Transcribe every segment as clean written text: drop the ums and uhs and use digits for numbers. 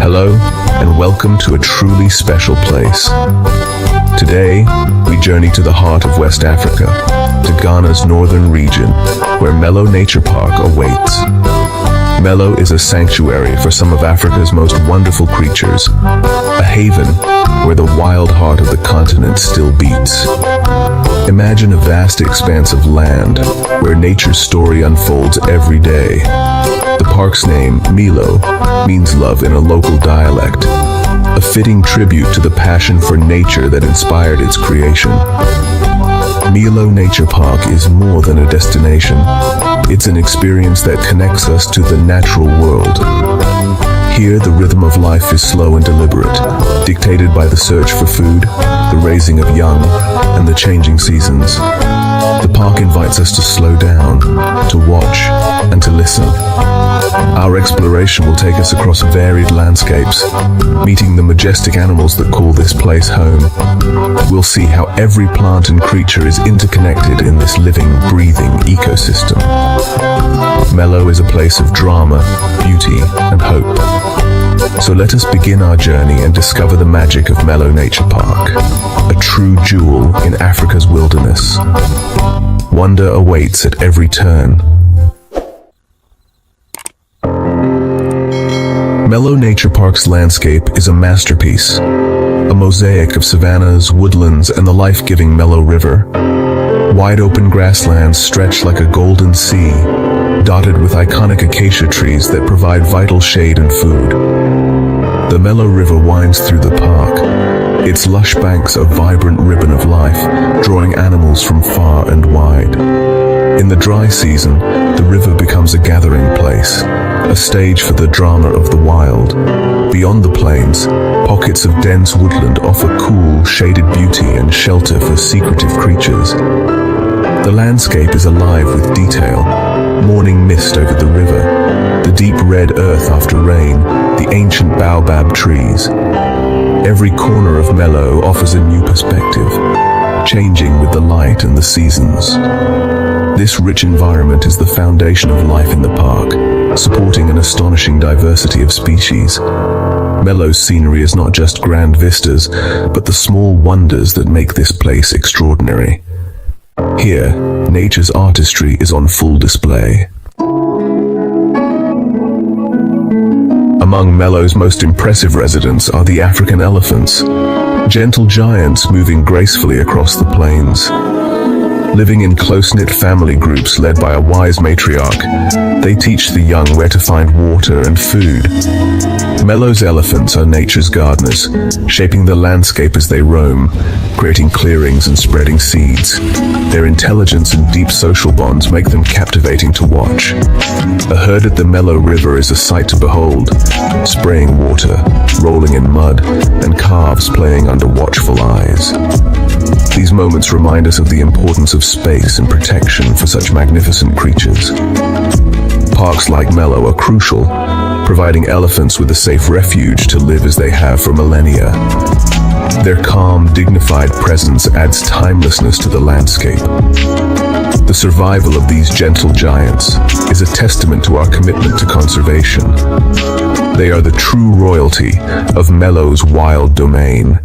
Hello, and welcome to a truly special place. Today, we journey to the heart of West Africa, to Ghana's northern region, where Melo Nature Park awaits. Melo is a sanctuary for some of Africa's most wonderful creatures, a haven where the wild heart of the continent still beats. Imagine a vast expanse of land where nature's story unfolds every day. The park's name, Melo, means love in a local dialect, a fitting tribute to the passion for nature that inspired its creation. Melo Nature Park is more than a destination. It's an experience that connects us to the natural world. Here, the rhythm of life is slow and deliberate, dictated by the search for food, the raising of young, and the changing seasons. The park invites us to slow down, to watch, and to listen. Our exploration will take us across varied landscapes, meeting the majestic animals that call this place home. We'll see how every plant and creature is interconnected in this living, breathing ecosystem. Melo is a place of drama, beauty, and hope. So let us begin our journey and discover the magic of Melo Nature Park, a true jewel in Africa's wilderness. Wonder awaits at every turn. Melo Nature Park's landscape is a masterpiece, a mosaic of savannas, woodlands, and the life-giving Melo River. Wide open grasslands stretch like a golden sea, dotted with iconic acacia trees that provide vital shade and food. The Melo River winds through the park, its lush banks a vibrant ribbon of life, drawing animals from far and wide. In the dry season, the river becomes a gathering place, a stage for the drama of the wild. Beyond the plains, pockets of dense woodland offer cool, shaded beauty and shelter for secretive creatures. The landscape is alive with detail: morning mist over the river, the deep red earth after rain, the ancient baobab trees. Every corner of Melo offers a new perspective, changing with the light and the seasons. This rich environment is the foundation of life in the park, supporting an astonishing diversity of species. Melo's scenery is not just grand vistas, but the small wonders that make this place extraordinary. Here, nature's artistry is on full display. Among Melo's most impressive residents are the African elephants, gentle giants moving gracefully across the plains. Living in close-knit family groups led by a wise matriarch, they teach the young where to find water and food. Melo's elephants are nature's gardeners, shaping the landscape as they roam, creating clearings and spreading seeds. Their intelligence and deep social bonds make them captivating to watch. A herd at the Melo River is a sight to behold, spraying water, rolling in mud, and calves playing under watchful eyes. These moments remind us of the importance of space and protection for such magnificent creatures. Parks like Melo are crucial, providing elephants with a safe refuge to live as they have for millennia. Their calm, dignified presence adds timelessness to the landscape. The survival of these gentle giants is a testament to our commitment to conservation. They are the true royalty of Melo's wild domain.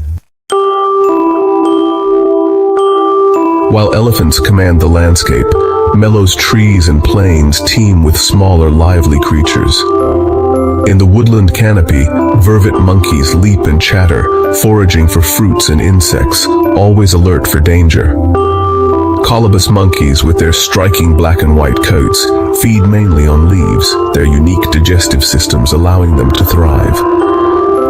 While elephants command the landscape, Melo's trees and plains teem with smaller, lively creatures. In the woodland canopy, vervet monkeys leap and chatter, foraging for fruits and insects, always alert for danger. Colobus monkeys, with their striking black and white coats, feed mainly on leaves, their unique digestive systems allowing them to thrive.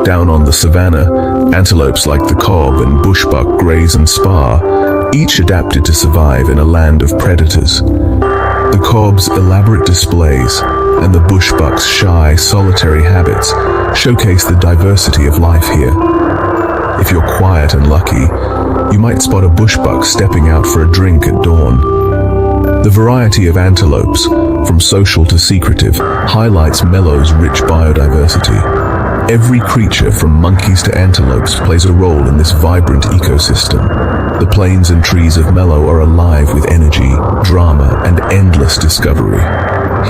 Down on the savanna, antelopes like the cob and bushbuck graze and spar, each adapted to survive in a land of predators. The cob's elaborate displays and the bushbuck's shy, solitary habits showcase the diversity of life here. If you're quiet and lucky, you might spot a bushbuck stepping out for a drink at dawn. The variety of antelopes, from social to secretive, highlights Melo's rich biodiversity. Every creature from monkeys to antelopes plays a role in this vibrant ecosystem. The plains and trees of Melo are alive with energy, drama, and endless discovery.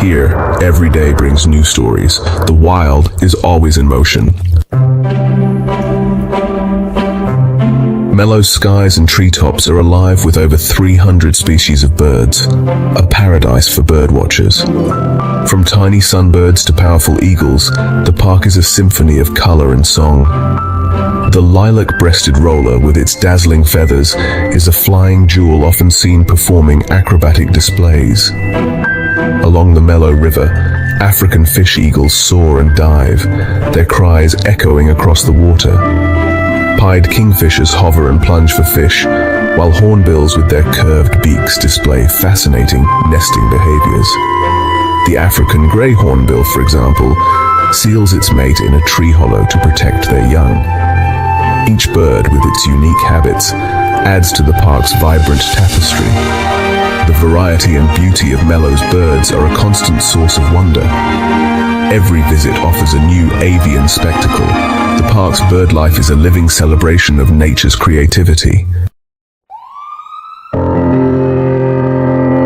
Here, every day brings new stories. The wild is always in motion. Melo's skies and treetops are alive with over 300 species of birds, a paradise for birdwatchers. From tiny sunbirds to powerful eagles, the park is a symphony of color and song. The lilac-breasted roller with its dazzling feathers is a flying jewel often seen performing acrobatic displays. Along the Melo River, African fish eagles soar and dive, their cries echoing across the water. Pied kingfishers hover and plunge for fish, while hornbills with their curved beaks display fascinating nesting behaviors. The African grey hornbill, for example, seals its mate in a tree hollow to protect their young. Each bird, with its unique habits, adds to the park's vibrant tapestry. The variety and beauty of Melo's birds are a constant source of wonder. Every visit offers a new avian spectacle. The park's bird life is a living celebration of nature's creativity.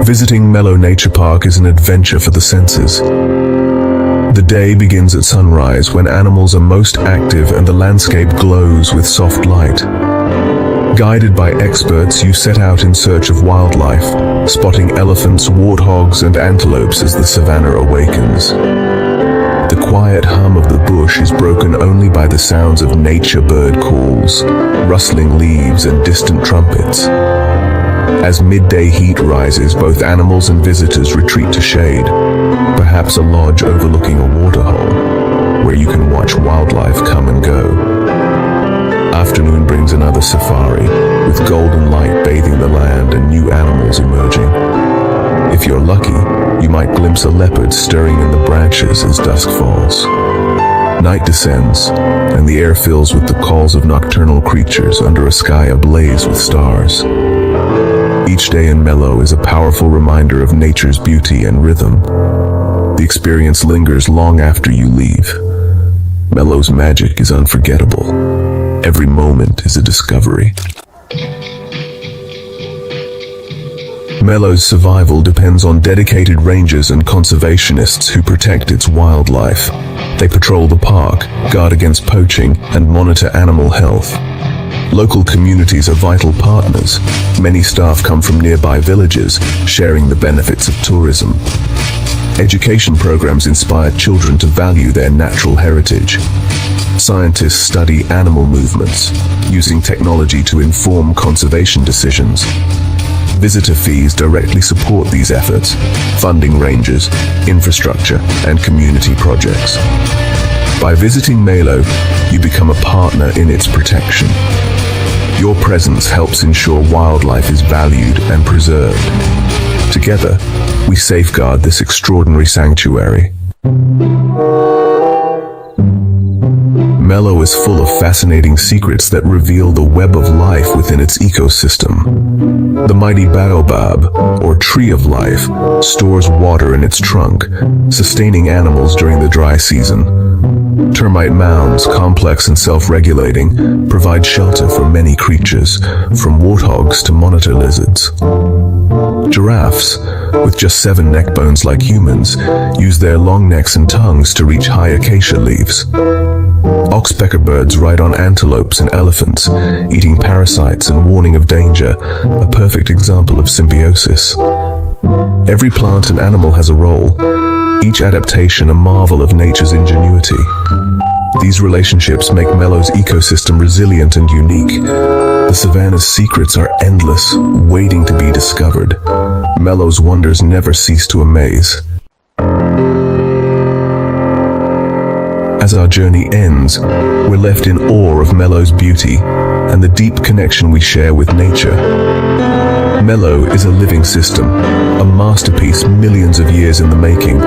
Visiting Melo Nature Park is an adventure for the senses. The day begins at sunrise when animals are most active and the landscape glows with soft light. Guided by experts, you set out in search of wildlife, spotting elephants, warthogs, and antelopes as the savanna awakens. The quiet hum of the bush is broken only by the sounds of nature bird calls, rustling leaves, and distant trumpets. As midday heat rises, both animals and visitors retreat to shade, perhaps a lodge overlooking a waterhole, where you can watch wildlife come and go. Afternoon brings another safari, with golden light bathing the land and new animals emerging. If you're lucky, you might glimpse a leopard stirring in the branches as dusk falls. Night descends, and the air fills with the calls of nocturnal creatures under a sky ablaze with stars. Each day in Melo is a powerful reminder of nature's beauty and rhythm. The experience lingers long after you leave. Melo's magic is unforgettable. Every moment is a discovery. Melo's survival depends on dedicated rangers and conservationists who protect its wildlife. They patrol the park, guard against poaching, and monitor animal health. Local communities are vital partners. Many staff come from nearby villages, sharing the benefits of tourism. Education programs inspire children to value their natural heritage. Scientists study animal movements, using technology to inform conservation decisions. Visitor fees directly support these efforts, funding rangers, infrastructure, and community projects. By visiting Melo, you become a partner in its protection. Your presence helps ensure wildlife is valued and preserved. Together, we safeguard this extraordinary sanctuary. Melo is full of fascinating secrets that reveal the web of life within its ecosystem. The mighty baobab, or tree of life, stores water in its trunk, sustaining animals during the dry season. Termite mounds, complex and self-regulating, provide shelter for many creatures, from warthogs to monitor lizards. Giraffes, with just 7 neck bones like humans, use their long necks and tongues to reach high acacia leaves. Oxpecker birds ride on antelopes and elephants, eating parasites and warning of danger, a perfect example of symbiosis. Every plant and animal has a role, each adaptation a marvel of nature's ingenuity. These relationships make Melo's ecosystem resilient and unique. The savanna's secrets are endless, waiting to be discovered. Melo's wonders never cease to amaze. As our journey ends, we're left in awe of Melo's beauty and the deep connection we share with nature. Melo is a living system, a masterpiece millions of years in the making.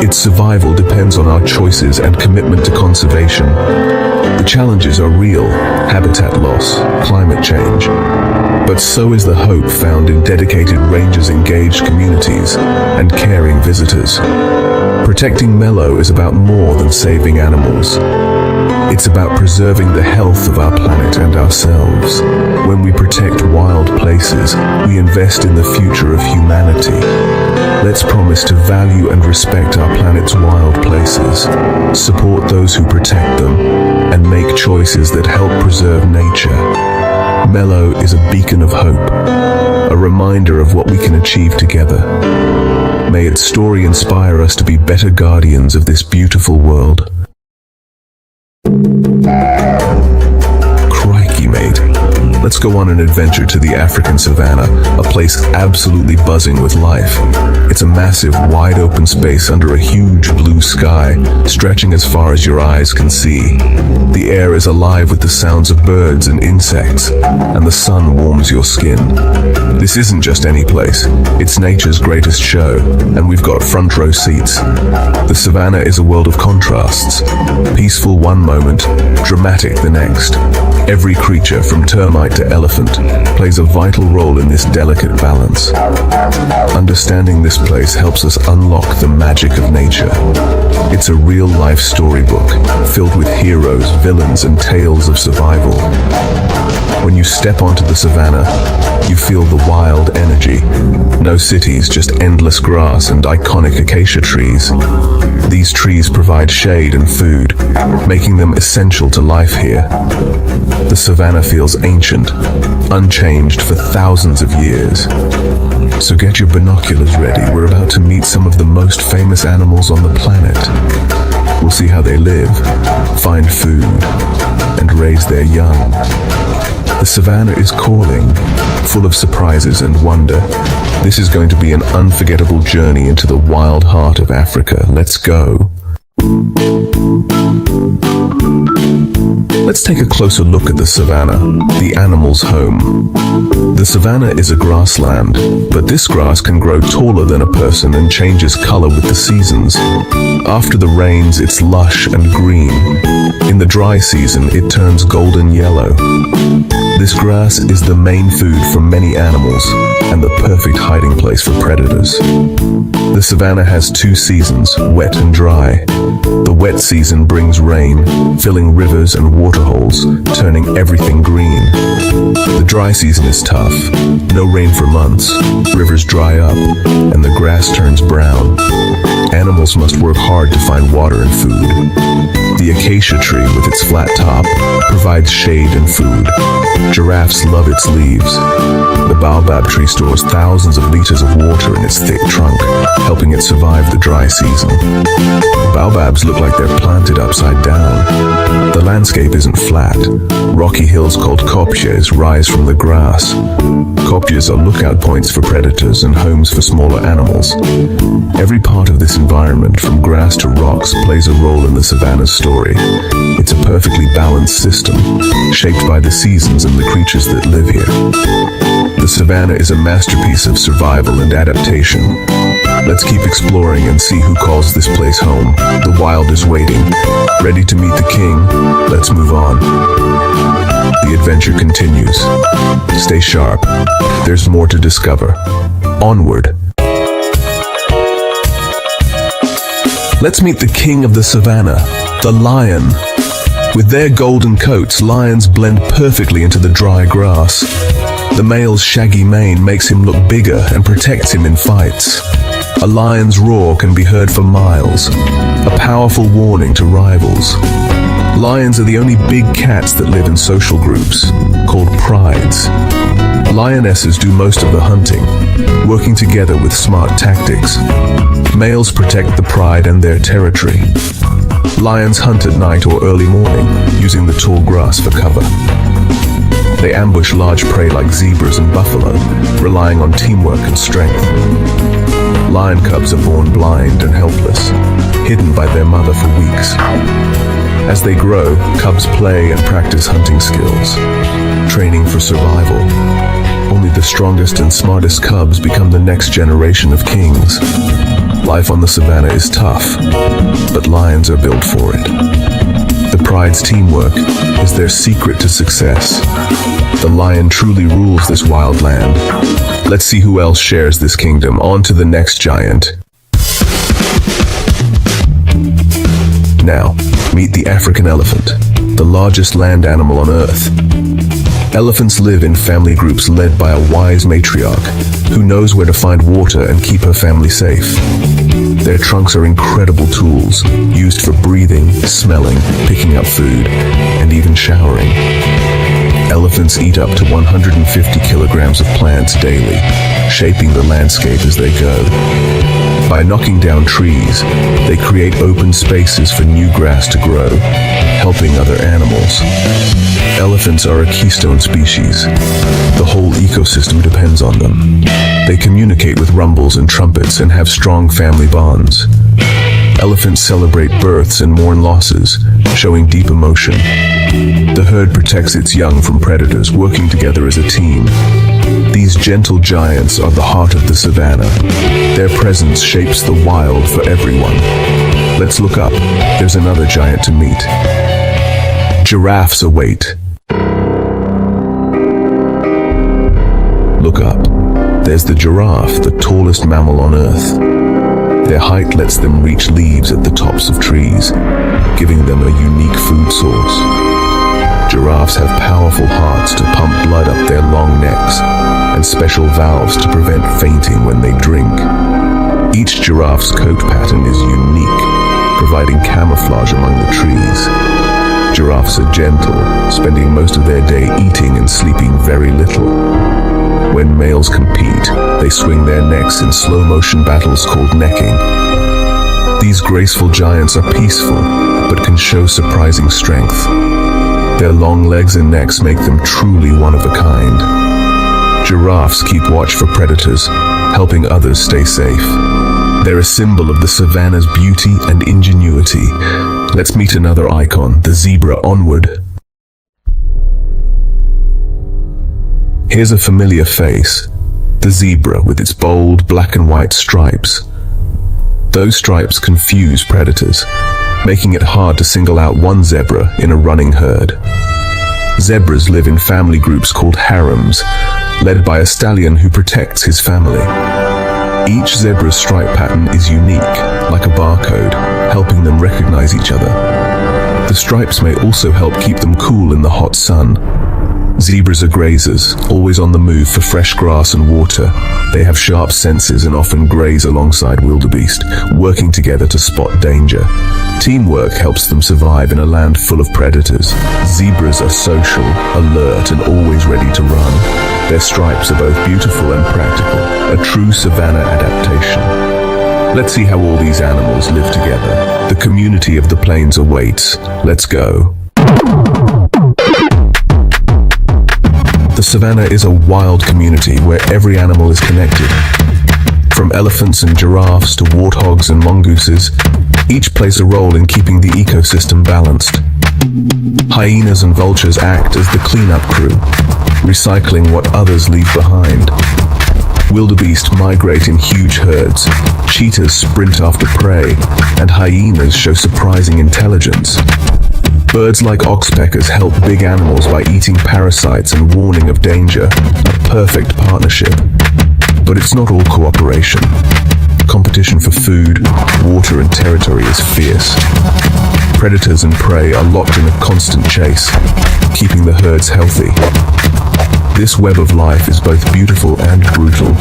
Its survival depends on our choices and commitment to conservation. The challenges are real: habitat loss, climate change. But so is the hope found in dedicated rangers, engaged communities, and caring visitors. Protecting Melo is about more than saving animals. It's about preserving the health of our planet and ourselves. When we protect wild places, we invest in the future of humanity. Let's promise to value and respect our planet's wild places, support those who protect them, and make choices that help preserve nature. Melo is a beacon of hope, a reminder of what we can achieve together. May its story inspire us to be better guardians of this beautiful world. Crikey, mate. Let's go on an adventure to the African savannah, a place absolutely buzzing with life. It's a massive, wide-open space under a huge blue sky, stretching as far as your eyes can see. The air is alive with the sounds of birds and insects, and the sun warms your skin. This isn't just any place, it's nature's greatest show, and we've got front row seats. The savannah is a world of contrasts. Peaceful one moment, dramatic the next. Every creature, from termite to elephant, plays a vital role in this delicate balance. Understanding this place helps us unlock the magic of nature. It's a real-life storybook, filled with heroes, villains, and tales of survival. When you step onto the savannah, you feel the wild energy. No cities, just endless grass and iconic acacia trees. These trees provide shade and food, making them essential to life here. The savannah feels ancient, unchanged for thousands of years. So get your binoculars ready. We're about to meet some of the most famous animals on the planet. We'll see how they live, find food, and raise their young. The savannah is calling, full of surprises and wonder. This is going to be an unforgettable journey into the wild heart of Africa. Let's go. Let's take a closer look at the savannah, the animal's home. The savannah is a grassland, but this grass can grow taller than a person and changes color with the seasons. After the rains, it's lush and green. In the dry season, it turns golden yellow. This grass is the main food for many animals and the perfect hiding place for predators. The savannah has two seasons, wet and dry. The wet season brings rain, filling rivers and waterholes, turning everything green. The dry season is tough. No rain for months, rivers dry up, and the grass turns brown. Animals must work hard to find water and food. The acacia tree, with its flat top, provides shade and food. Giraffes love its leaves. The baobab tree stores thousands of liters of water in its thick trunk, helping it survive the dry season. Baobabs look like they're planted upside down. The landscape isn't flat. Rocky hills called kopjes rise from the grass. Kopjes are lookout points for predators and homes for smaller animals. Every part of this environment, from grass to rocks, plays a role in the savannah's story. It's a perfectly balanced system, shaped by the seasons and the creatures that live here. The savannah is a masterpiece of survival and adaptation. Let's keep exploring and see who calls this place home. The wild is waiting, ready to meet the king. Let's move on. The adventure continues. Stay sharp. There's more to discover. Onward. Let's meet the king of the savannah, the lion. With their golden coats, lions blend perfectly into the dry grass. The male's shaggy mane makes him look bigger and protects him in fights. A lion's roar can be heard for miles, a powerful warning to rivals. Lions are the only big cats that live in social groups, called prides. Lionesses do most of the hunting, working together with smart tactics. Males protect the pride and their territory. Lions hunt at night or early morning, using the tall grass for cover. They ambush large prey like zebras and buffalo, relying on teamwork and strength. Lion cubs are born blind and helpless, hidden by their mother for weeks. As they grow, cubs play and practice hunting skills, training for survival. Only the strongest and smartest cubs become the next generation of kings. Life on the savannah is tough, but lions are built for it. The pride's teamwork is their secret to success. The lion truly rules this wild land. Let's see who else shares this kingdom. On to the next giant. Now, meet the African elephant. the largest land animal on Earth. Elephants live in family groups led by a wise matriarch who knows where to find water and keep her family safe. Their trunks are incredible tools, used for breathing, smelling, picking up food, and even showering. Elephants eat up to 150 kilograms of plants daily, shaping the landscape as they go. By knocking down trees, they create open spaces for new grass to grow, helping other animals. Elephants are a keystone species. The whole ecosystem depends on them. They communicate with rumbles and trumpets and have strong family bonds. Elephants celebrate births and mourn losses, showing deep emotion. The herd protects its young from predators, working together as a team. These gentle giants are the heart of the savannah. Their presence shapes the wild for everyone. Let's look up. There's another giant to meet. Giraffes await. Look up. There's the giraffe, the tallest mammal on Earth. Their height lets them reach leaves at the tops of trees, giving them a unique food source. Giraffes have powerful hearts to pump blood up their long necks and special valves to prevent fainting when they drink. Each giraffe's coat pattern is unique, providing camouflage among the trees. Giraffes are gentle, spending most of their day eating and sleeping very little. When males compete, they swing their necks in slow-motion battles called necking. These graceful giants are peaceful, but can show surprising strength. Their long legs and necks make them truly one of a kind. Giraffes keep watch for predators, helping others stay safe. They're a symbol of the savannah's beauty and ingenuity. Let's meet another icon, the zebra. Onward. Here's a familiar face, the zebra with its bold black and white stripes. Those stripes confuse predators, making it hard to single out one zebra in a running herd. Zebras live in family groups called harems, led by a stallion who protects his family. Each zebra's stripe pattern is unique, like a barcode, helping them recognize each other. The stripes may also help keep them cool in the hot sun. Zebras are grazers, always on the move for fresh grass and water. They have sharp senses and often graze alongside wildebeest, working together to spot danger. Teamwork helps them survive in a land full of predators. Zebras are social, alert, and always ready to run. Their stripes are both beautiful and practical, a true savanna adaptation. Let's see how all these animals live together. The community of the plains awaits. Let's go. The savannah is a wild community where every animal is connected. From elephants and giraffes to warthogs and mongooses, each plays a role in keeping the ecosystem balanced. Hyenas and vultures act as the cleanup crew, recycling what others leave behind. Wildebeest migrate in huge herds, cheetahs sprint after prey, and hyenas show surprising intelligence. Birds like oxpeckers help big animals by eating parasites and warning of danger, a perfect partnership. But it's not all cooperation. Competition for food, water, and territory is fierce. Predators and prey are locked in a constant chase, keeping the herds healthy. This web of life is both beautiful and brutal.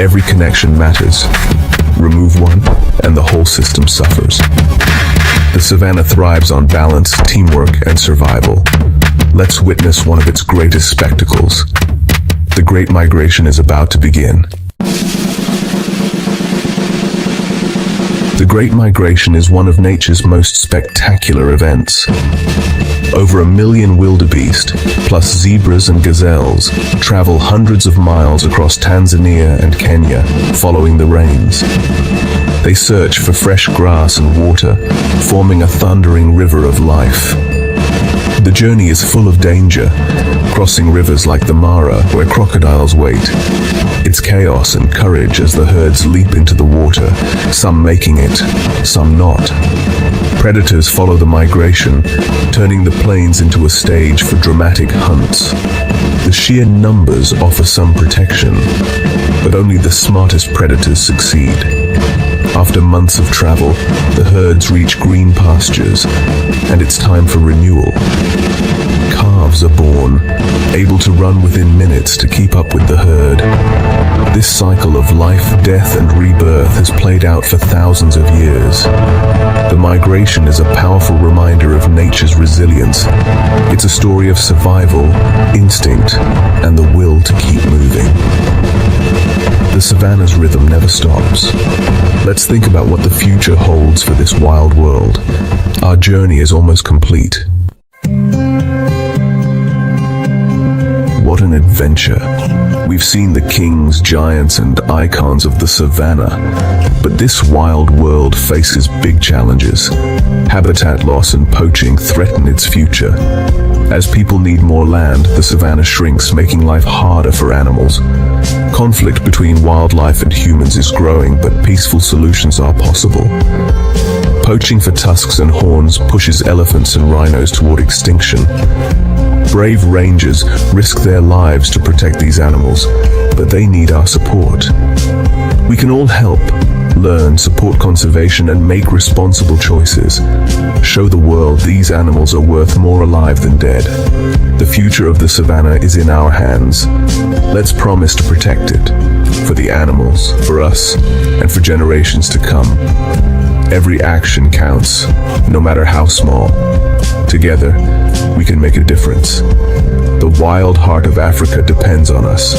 Every connection matters. Remove one, and the whole system suffers. The savannah thrives on balance, teamwork, and survival. Let's witness one of its greatest spectacles. The Great Migration is about to begin. The Great Migration is one of nature's most spectacular events. Over 1 million wildebeest, plus zebras and gazelles, travel hundreds of miles across Tanzania and Kenya, following the rains. They search for fresh grass and water, forming a thundering river of life. The journey is full of danger, crossing rivers like the Mara, where crocodiles wait. It's chaos and courage as the herds leap into the water, some making it, some not. Predators follow the migration, turning the plains into a stage for dramatic hunts. The sheer numbers offer some protection, but only the smartest predators succeed. After months of travel, the herds reach green pastures, and it's time for renewal. Calves are born, able to run within minutes to keep up with the herd. This cycle of life, death, and rebirth has played out for thousands of years. The migration is a powerful reminder of nature's resilience. It's a story of survival, instinct, and the will to keep moving. The savannah's rhythm never stops. Let's think about what the future holds for this wild world. Our journey is almost complete. What an adventure. We've seen the kings, giants, and icons of the savannah, but this wild world faces big challenges. Habitat loss and poaching threaten its future. As people need more land, the savannah shrinks, making life harder for animals. Conflict between wildlife and humans is growing, but peaceful solutions are possible. Poaching for tusks and horns pushes elephants and rhinos toward extinction. Brave rangers risk their lives to protect these animals, but they need our support. We can all help, learn, support conservation, and make responsible choices. Show the world these animals are worth more alive than dead. The future of the savannah is in our hands. Let's promise to protect it, for the animals, for us, and for generations to come. Every action counts, no matter how small. Together, we can make a difference. The wild heart of Africa depends on us.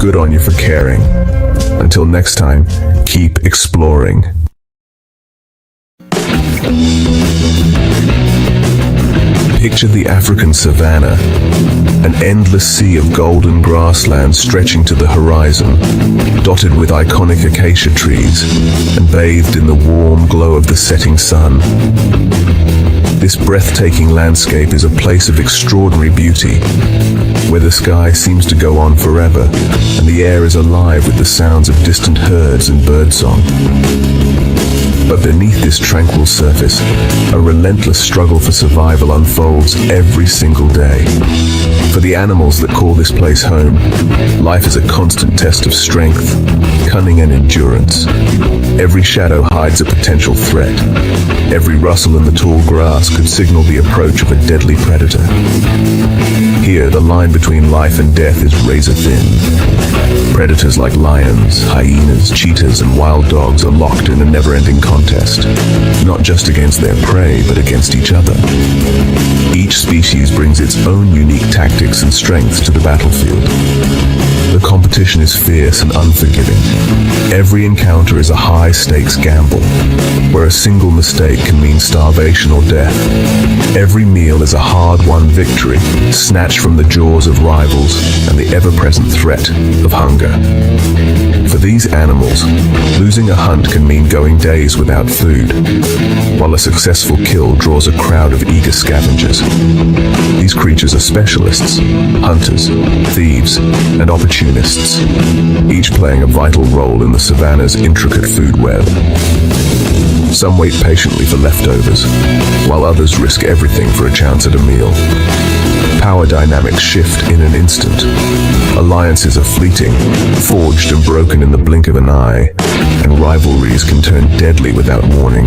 Good on you for caring. Until next time, keep exploring. Picture the African savannah, an endless sea of golden grasslands stretching to the horizon, dotted with iconic acacia trees, and bathed in the warm glow of the setting sun. This breathtaking landscape is a place of extraordinary beauty, where the sky seems to go on forever, and the air is alive with the sounds of distant herds and birdsong. But beneath this tranquil surface, a relentless struggle for survival unfolds every single day. For the animals that call this place home, life is a constant test of strength, cunning, and endurance. Every shadow hides a potential threat. Every rustle in the tall grass could signal the approach of a deadly predator. Here, the line between life and death is razor thin. Predators like lions, hyenas, cheetahs, and wild dogs are locked in a never-ending contest, not just against their prey, but against each other. Each species brings its own unique tactics and strengths to the battlefield. The competition is fierce and unforgiving. Every encounter is a high-stakes gamble, where a single mistake can mean starvation or death. Every meal is a hard-won victory, snatched from the jaws of rivals and the ever-present threat of hunger. For these animals, losing a hunt can mean going days without food, while a successful kill draws a crowd of eager scavengers. These creatures are specialists, hunters, thieves, and opportunists, each playing a vital role in the savannah's intricate food web. Some wait patiently for leftovers, while others risk everything for a chance at a meal. Power dynamics shift in an instant. Alliances are fleeting, forged and broken in the blink of an eye, and rivalries can turn deadly without warning.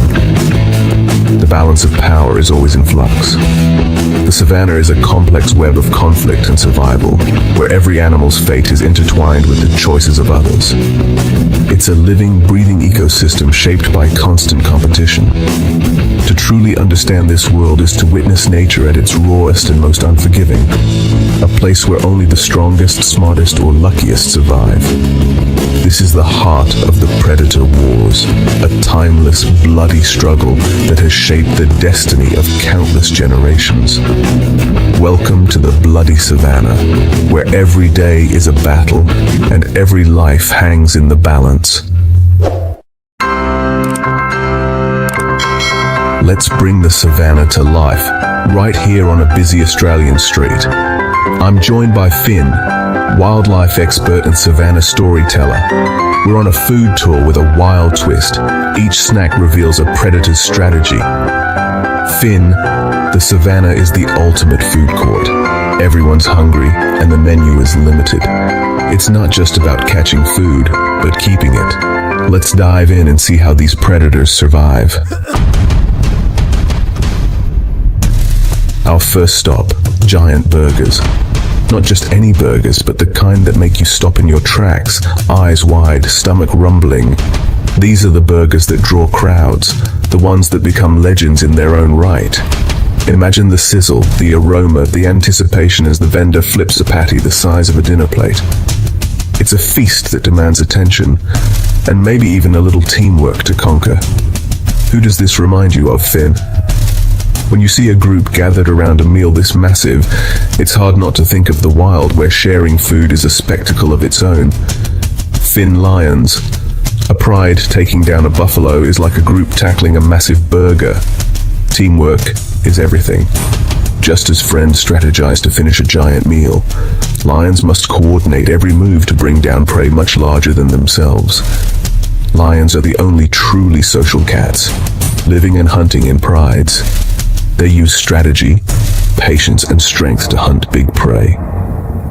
The balance of power is always in flux. The savannah is a complex web of conflict and survival, where every animal's fate is intertwined with the choices of others. It's a living, breathing ecosystem shaped by constant competition. To truly understand this world is to witness nature at its rawest and most unforgiving, a place where only the strongest, smartest, or luckiest survive. This is the heart of the predator wars, a timeless, bloody struggle that has shaped the destiny of countless generations. Welcome to the bloody savannah, where every day is a battle and every life hangs in the balance. Let's bring the savannah to life, right here on a busy Australian street. I'm joined by Finn, wildlife expert and savannah storyteller. We're on a food tour with a wild twist. Each snack reveals a predator's strategy. Finn, the savannah is the ultimate food court. Everyone's hungry and the menu is limited. It's not just about catching food, but keeping it. Let's dive in and see how these predators survive. Our first stop, giant burgers. Not just any burgers, but the kind that make you stop in your tracks, eyes wide, stomach rumbling. These are the burgers that draw crowds, the ones that become legends in their own right. Imagine the sizzle, the aroma, the anticipation as the vendor flips a patty the size of a dinner plate. It's a feast that demands attention, and maybe even a little teamwork to conquer. Who does this remind you of, Finn? When you see a group gathered around a meal this massive, it's hard not to think of the wild, where sharing food is a spectacle of its own. Finn lions. A pride taking down a buffalo is like a group tackling a massive burger. Teamwork is everything. Just as friends strategize to finish a giant meal, lions must coordinate every move to bring down prey much larger than themselves. Lions are the only truly social cats, living and hunting in prides. They use strategy, patience, and strength to hunt big prey.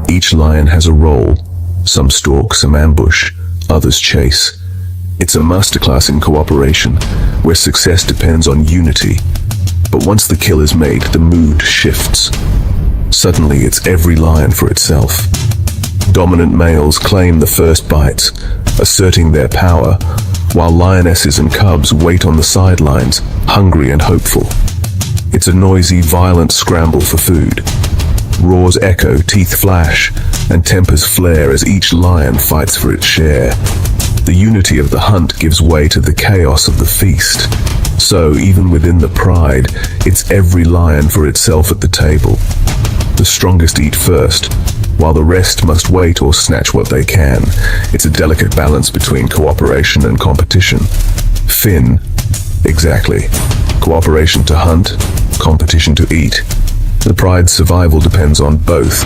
Each lion has a role. Some stalk, some ambush, others chase. It's a masterclass in cooperation, where success depends on unity. But once the kill is made, the mood shifts. Suddenly, it's every lion for itself. Dominant males claim the first bites, asserting their power, while lionesses and cubs wait on the sidelines, hungry and hopeful. It's a noisy, violent scramble for food. Roars echo, teeth flash, and tempers flare as each lion fights for its share. The unity of the hunt gives way to the chaos of the feast. So, even within the pride, it's every lion for itself at the table. The strongest eat first, while the rest must wait or snatch what they can. It's a delicate balance between cooperation and competition. Finn. Exactly. Cooperation to hunt, competition to eat. The pride's survival depends on both,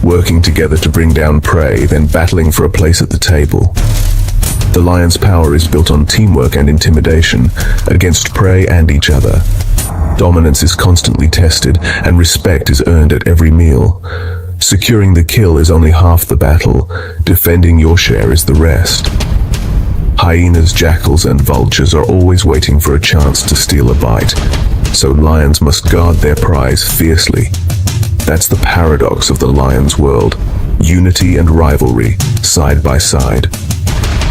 working together to bring down prey, then battling for a place at the table. The lion's power is built on teamwork and intimidation, against prey and each other. Dominance is constantly tested, and respect is earned at every meal. Securing the kill is only half the battle, defending your share is the rest. Hyenas, jackals, and vultures are always waiting for a chance to steal a bite, so lions must guard their prize fiercely. That's the paradox of the lion's world, unity and rivalry, side by side.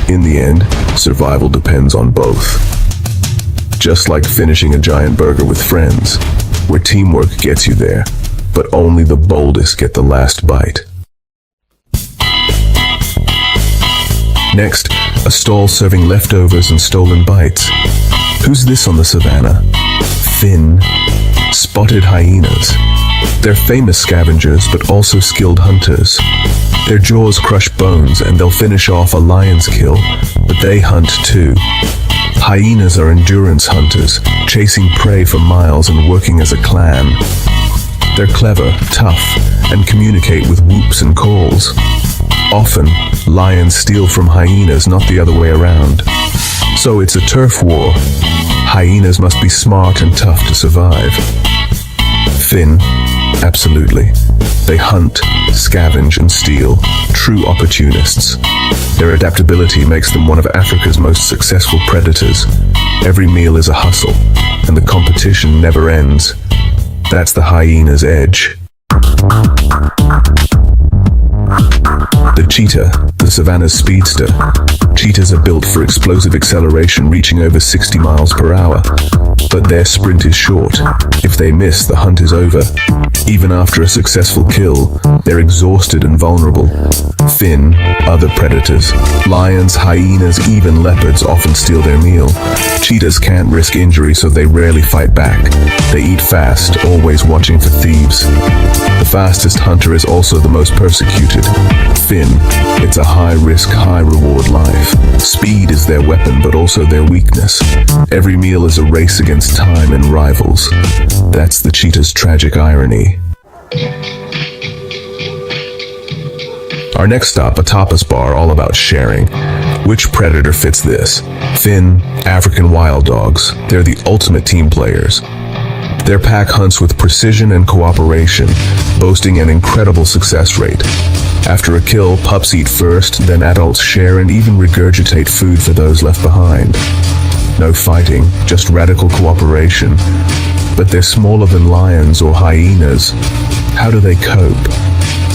In the end, survival depends on both. Just like finishing a giant burger with friends, where teamwork gets you there, but only the boldest get the last bite. Next, a stall serving leftovers and stolen bites. Who's this on the savannah? Finn. Spotted hyenas. They're famous scavengers, but also skilled hunters. Their jaws crush bones, and they'll finish off a lion's kill, but they hunt too. Hyenas are endurance hunters, chasing prey for miles and working as a clan. They're clever, tough, and communicate with whoops and calls. Often, lions steal from hyenas, not the other way around. So it's a turf war. Hyenas must be smart and tough to survive. Finn, absolutely. They hunt, scavenge, and steal. True opportunists. Their adaptability makes them one of Africa's most successful predators. Every meal is a hustle, and the competition never ends. That's the hyena's edge. The cheetah, the savannah's speedster. Cheetahs are built for explosive acceleration, reaching over 60 miles per hour. But their sprint is short. If they miss, the hunt is over. Even after a successful kill, they're exhausted and vulnerable. Finn, other predators. Lions, hyenas, even leopards often steal their meal. Cheetahs can't risk injury, so they rarely fight back. They eat fast, always watching for thieves. The fastest hunter is also the most persecuted. Finn, it's a high-risk, high-reward life. Speed is their weapon, but also their weakness. Every meal is a race against time and rivals. That's the cheetah's tragic irony. Our next stop, a tapas bar all about sharing. Which predator fits this? Finn, African wild dogs. They're the ultimate team players. Their pack hunts with precision and cooperation, boasting an incredible success rate. After a kill, pups eat first, then adults share and even regurgitate food for those left behind. No fighting, just radical cooperation. But they're smaller than lions or hyenas. How do they cope?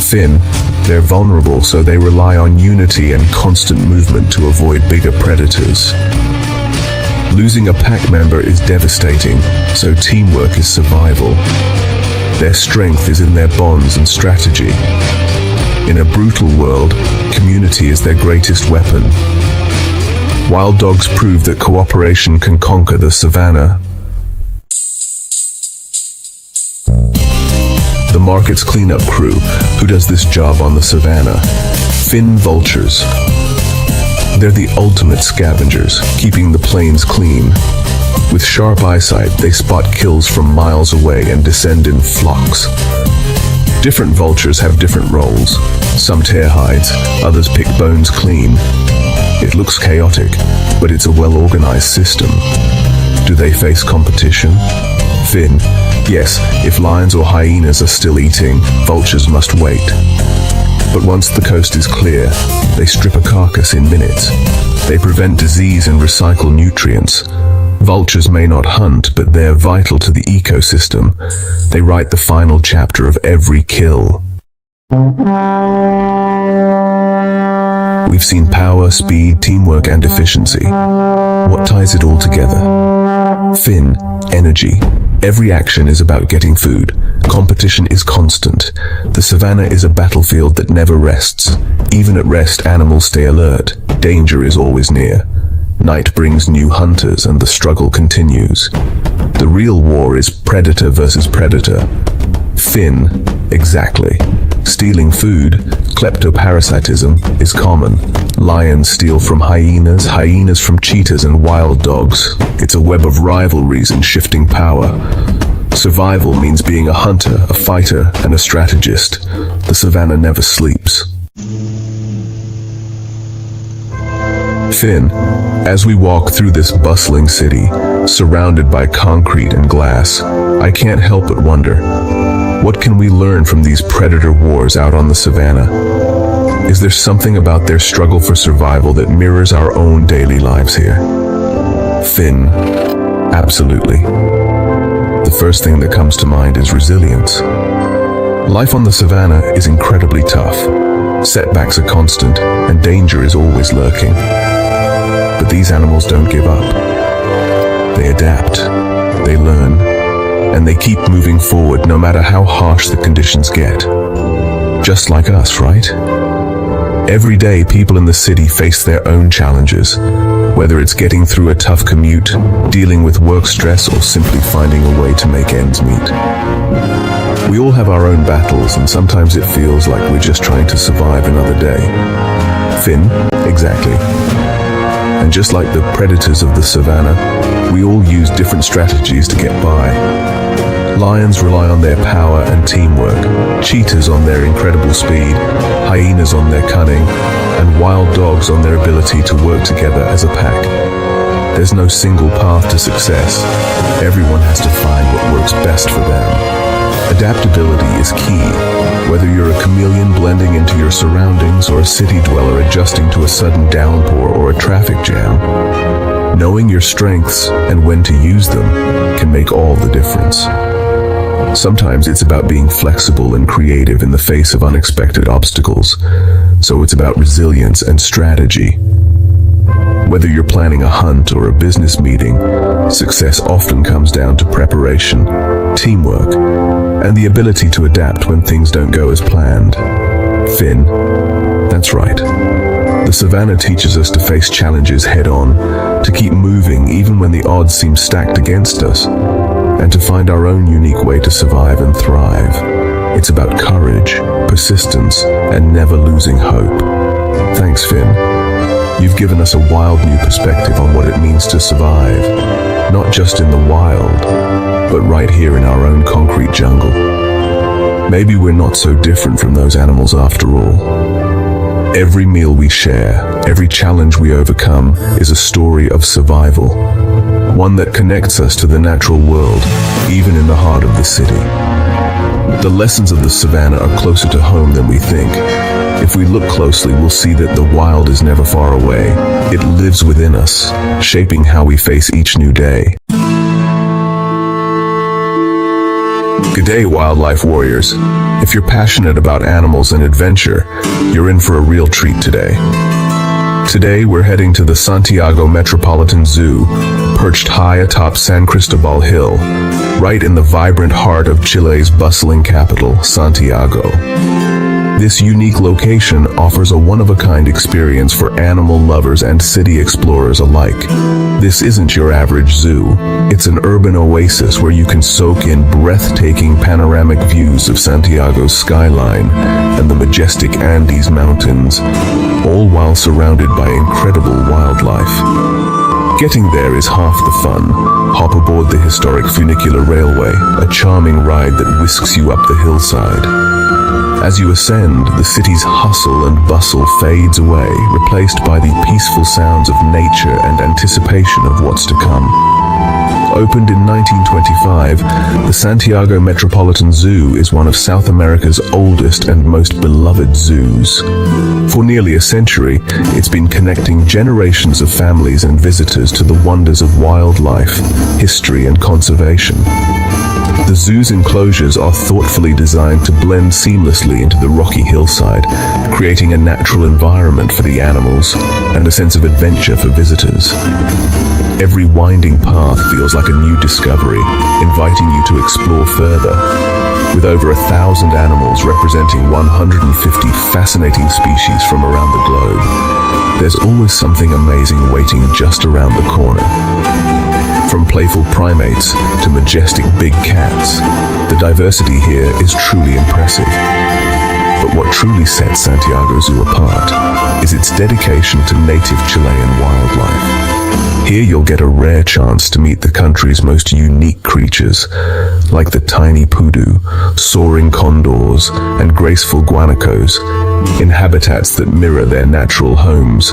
Finn, they're vulnerable, so they rely on unity and constant movement to avoid bigger predators. Losing a pack member is devastating, so teamwork is survival. Their strength is in their bonds and strategy. In a brutal world, community is their greatest weapon. Wild dogs prove that cooperation can conquer the savannah. The market's cleanup crew, who does this job on the savannah. Finn vultures. They're the ultimate scavengers, keeping the plains clean. With sharp eyesight, they spot kills from miles away and descend in flocks. Different vultures have different roles. Some tear hides, others pick bones clean. It looks chaotic, but it's a well-organized system. Do they face competition? Finn, yes, if lions or hyenas are still eating, vultures must wait. But once the coast is clear, they strip a carcass in minutes. They prevent disease and recycle nutrients. Vultures may not hunt, but they're vital to the ecosystem. They write the final chapter of every kill. We've seen power, speed, teamwork, and efficiency. What ties it all together? Finn, energy. Every action is about getting food. Competition is constant. The savannah is a battlefield that never rests. Even at rest, animals stay alert. Danger is always near. Night brings new hunters and the struggle continues. The real war is predator versus predator. Finn, exactly. Stealing food, kleptoparasitism, is common. Lions steal from hyenas, hyenas from cheetahs and wild dogs. It's a web of rivalries and shifting power. Survival means being a hunter, a fighter, and a strategist. The savannah never sleeps. Finn, as we walk through this bustling city, surrounded by concrete and glass, I can't help but wonder, what can we learn from these predator wars out on the savannah? Is there something about their struggle for survival that mirrors our own daily lives here? Finn, absolutely. The first thing that comes to mind is resilience. Life on the savannah is incredibly tough. Setbacks are constant, and danger is always lurking. But these animals don't give up. They adapt, they learn, and they keep moving forward no matter how harsh the conditions get. Just like us, right? Every day, people in the city face their own challenges, whether it's getting through a tough commute, dealing with work stress, or simply finding a way to make ends meet. We all have our own battles, and sometimes it feels like we're just trying to survive another day. Finn, exactly. And just like the predators of the savannah, we all use different strategies to get by. Lions rely on their power and teamwork, cheetahs on their incredible speed, hyenas on their cunning, and wild dogs on their ability to work together as a pack. There's no single path to success. Everyone has to find what works best for them. Adaptability is key. Whether you're a chameleon blending into your surroundings or a city dweller adjusting to a sudden downpour or a traffic jam, knowing your strengths and when to use them can make all the difference. Sometimes it's about being flexible and creative in the face of unexpected obstacles, so it's about resilience and strategy. Whether you're planning a hunt or a business meeting, success often comes down to preparation, teamwork, and the ability to adapt when things don't go as planned. Finn, that's right. The savannah teaches us to face challenges head-on, to keep moving even when the odds seem stacked against us, and to find our own unique way to survive and thrive. It's about courage, persistence, and never losing hope. Thanks, Finn. You've given us a wild new perspective on what it means to survive, not just in the wild, but right here in our own concrete jungle. Maybe we're not so different from those animals after all. Every meal we share, Every challenge we overcome is a story of survival, one that connects us to the natural world, even in the heart of the city. The lessons of the savannah are closer to home than we think. If we look closely, we'll see that the wild is never far away. It lives within us, shaping how we face each new day. Good day, wildlife warriors. If you're passionate about animals and adventure, you're in for a real treat today. Today, we're heading to the Santiago Metropolitan Zoo, perched high atop San Cristobal Hill, right in the vibrant heart of Chile's bustling capital, Santiago. This unique location offers a one-of-a-kind experience for animal lovers and city explorers alike. This isn't your average zoo. It's an urban oasis where you can soak in breathtaking panoramic views of Santiago's skyline and the majestic Andes Mountains, all while surrounded by incredible wildlife. Getting there is half the fun. Hop aboard the historic funicular railway, a charming ride that whisks you up the hillside. As you ascend, the city's hustle and bustle fades away, replaced by the peaceful sounds of nature and anticipation of what's to come. Opened in 1925, the Santiago Metropolitan Zoo is one of South America's oldest and most beloved zoos. For nearly a century, it's been connecting generations of families and visitors to the wonders of wildlife, history, and conservation. The zoo's enclosures are thoughtfully designed to blend seamlessly into the rocky hillside, creating a natural environment for the animals and a sense of adventure for visitors. Every winding path feels like a new discovery, inviting you to explore further. With over 1,000 animals representing 150 fascinating species from around the globe, there's always something amazing waiting just around the corner. From playful primates to majestic big cats, the diversity here is truly impressive. But what truly sets Santiago Zoo apart is its dedication to native Chilean wildlife. Here you'll get a rare chance to meet the country's most unique creatures, like the tiny pudu, soaring condors, and graceful guanacos, in habitats that mirror their natural homes.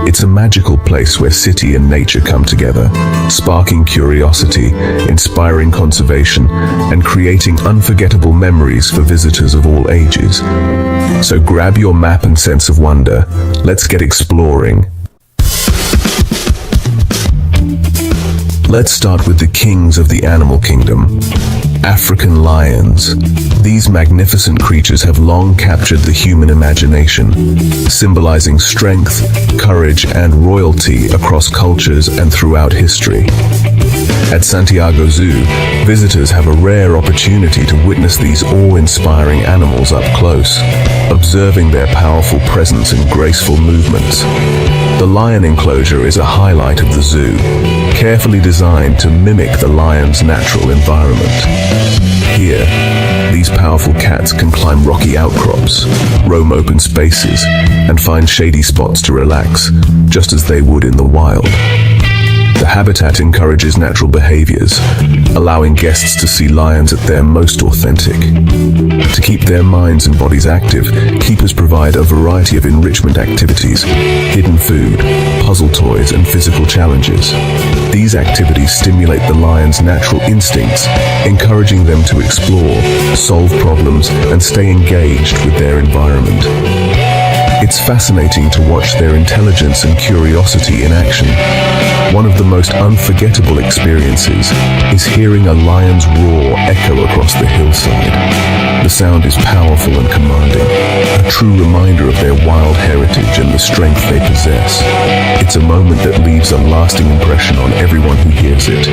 It's a magical place where city and nature come together, sparking curiosity, inspiring conservation, and creating unforgettable memories for visitors of all ages. So grab your map and sense of wonder. Let's get exploring. Let's start with the kings of the animal kingdom, African lions. These magnificent creatures have long captured the human imagination, symbolizing strength, courage, and royalty across cultures and throughout history. At Santiago Zoo, visitors have a rare opportunity to witness these awe-inspiring animals up close, observing their powerful presence and graceful movements. The lion enclosure is a highlight of the zoo, carefully designed to mimic the lion's natural environment. Here, these powerful cats can climb rocky outcrops, roam open spaces, and find shady spots to relax, just as they would in the wild. The habitat encourages natural behaviors, allowing guests to see lions at their most authentic. To keep their minds and bodies active, keepers provide a variety of enrichment activities, hidden food, puzzle toys, and physical challenges. These activities stimulate the lion's natural instincts, encouraging them to explore, solve problems, and stay engaged with their environment. It's fascinating to watch their intelligence and curiosity in action. One of the most unforgettable experiences is hearing a lion's roar echo across the hillside. The sound is powerful and commanding, a true reminder of their wild heritage and the strength they possess. It's a moment that leaves a lasting impression on everyone who hears it.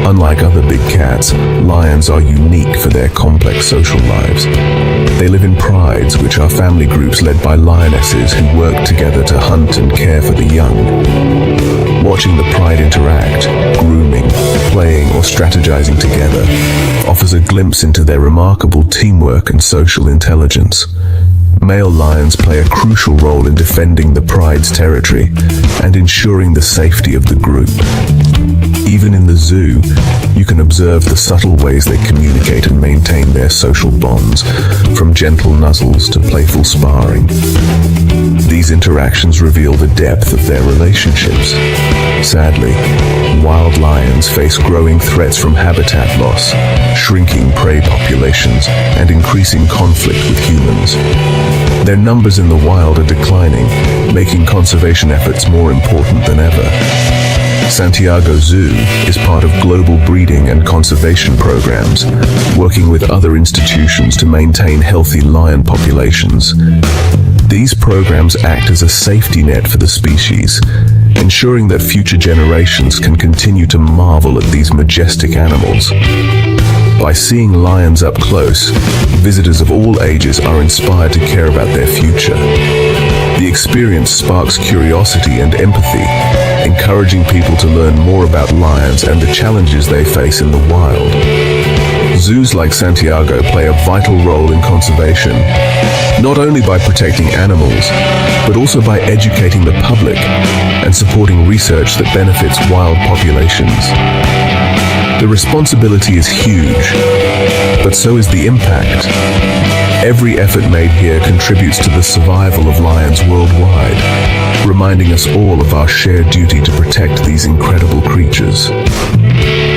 Unlike other big cats, lions are unique for their complex social lives. They live in prides, which are family groups led by lionesses who work together to hunt and care for the young. Watching the pride interact, grooming, playing, or strategizing together offers a glimpse into their remarkable teamwork and social intelligence. Male lions play a crucial role in defending the pride's territory and ensuring the safety of the group. Even in the zoo, you can observe the subtle ways they communicate and maintain their social bonds, from gentle nuzzles to playful sparring. These interactions reveal the depth of their relationships. Sadly, wild lions face growing threats from habitat loss, shrinking prey populations, and increasing conflict with humans. Their numbers in the wild are declining, making conservation efforts more important than ever. Santiago Zoo is part of global breeding and conservation programs, working with other institutions to maintain healthy lion populations. These programs act as a safety net for the species, ensuring that future generations can continue to marvel at these majestic animals. By seeing lions up close, visitors of all ages are inspired to care about their future. The experience sparks curiosity and empathy, encouraging people to learn more about lions and the challenges they face in the wild. Zoos like Santiago play a vital role in conservation, not only by protecting animals, but also by educating the public and supporting research that benefits wild populations. The responsibility is huge, but so is the impact. Every effort made here contributes to the survival of lions worldwide, reminding us all of our shared duty to protect these incredible creatures.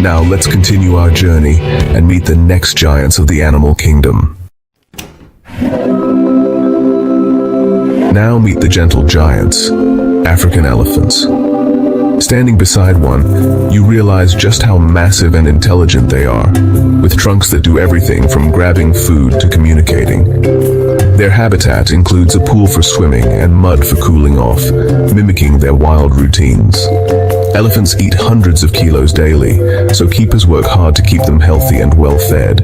Now let's continue our journey and meet the next giants of the animal kingdom. Now meet the gentle giants, African elephants. Standing beside one, you realize just how massive and intelligent they are, with trunks that do everything from grabbing food to communicating. Their habitat includes a pool for swimming and mud for cooling off, mimicking their wild routines. Elephants eat hundreds of kilos daily, so keepers work hard to keep them healthy and well-fed.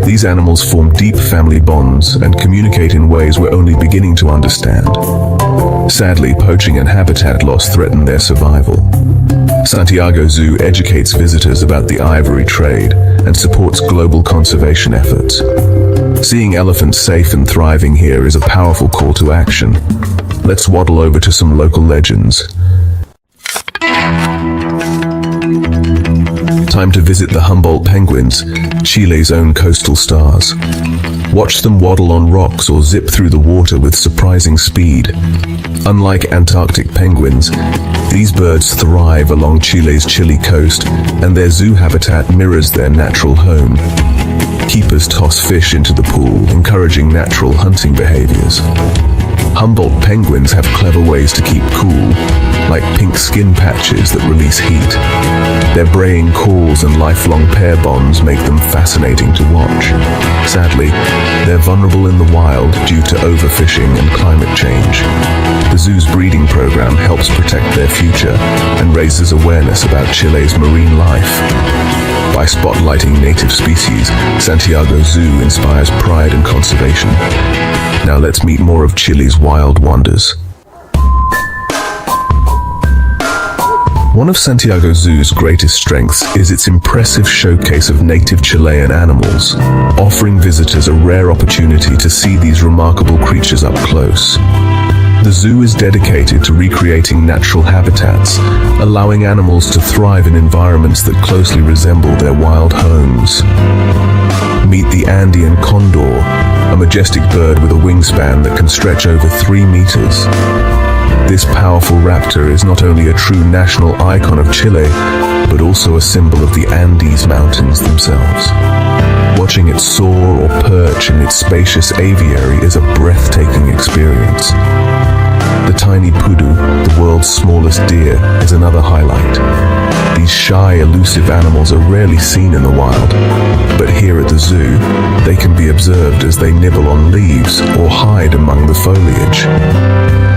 These animals form deep family bonds and communicate in ways we're only beginning to understand. Sadly, poaching and habitat loss threaten their survival. Santiago Zoo educates visitors about the ivory trade and supports global conservation efforts. Seeing elephants safe and thriving here is a powerful call to action. Let's waddle over to some local legends. Time to visit the Humboldt penguins, Chile's own coastal stars. Watch them waddle on rocks or zip through the water with surprising speed. Unlike Antarctic penguins, these birds thrive along Chile's chilly coast, and their zoo habitat mirrors their natural home. Keepers toss fish into the pool, encouraging natural hunting behaviors. Humboldt penguins have clever ways to keep cool, like pink skin patches that release heat. Their braying calls and lifelong pair bonds make them fascinating to watch. Sadly, they're vulnerable in the wild due to overfishing and climate change. The zoo's breeding program helps protect their future and raises awareness about Chile's marine life. By spotlighting native species, Santiago Zoo inspires pride and conservation. Now let's meet more of Chile's wild wonders. One of Santiago Zoo's greatest strengths is its impressive showcase of native Chilean animals, offering visitors a rare opportunity to see these remarkable creatures up close. The zoo is dedicated to recreating natural habitats, allowing animals to thrive in environments that closely resemble their wild homes. Meet the Andean condor, a majestic bird with a wingspan that can stretch over 3 meters. This powerful raptor is not only a true national icon of Chile, but also a symbol of the Andes Mountains themselves. Watching it soar or perch in its spacious aviary is a breathtaking experience. The tiny pudu, the world's smallest deer, is another highlight. These shy, elusive animals are rarely seen in the wild, but here at the zoo, they can be observed as they nibble on leaves or hide among the foliage.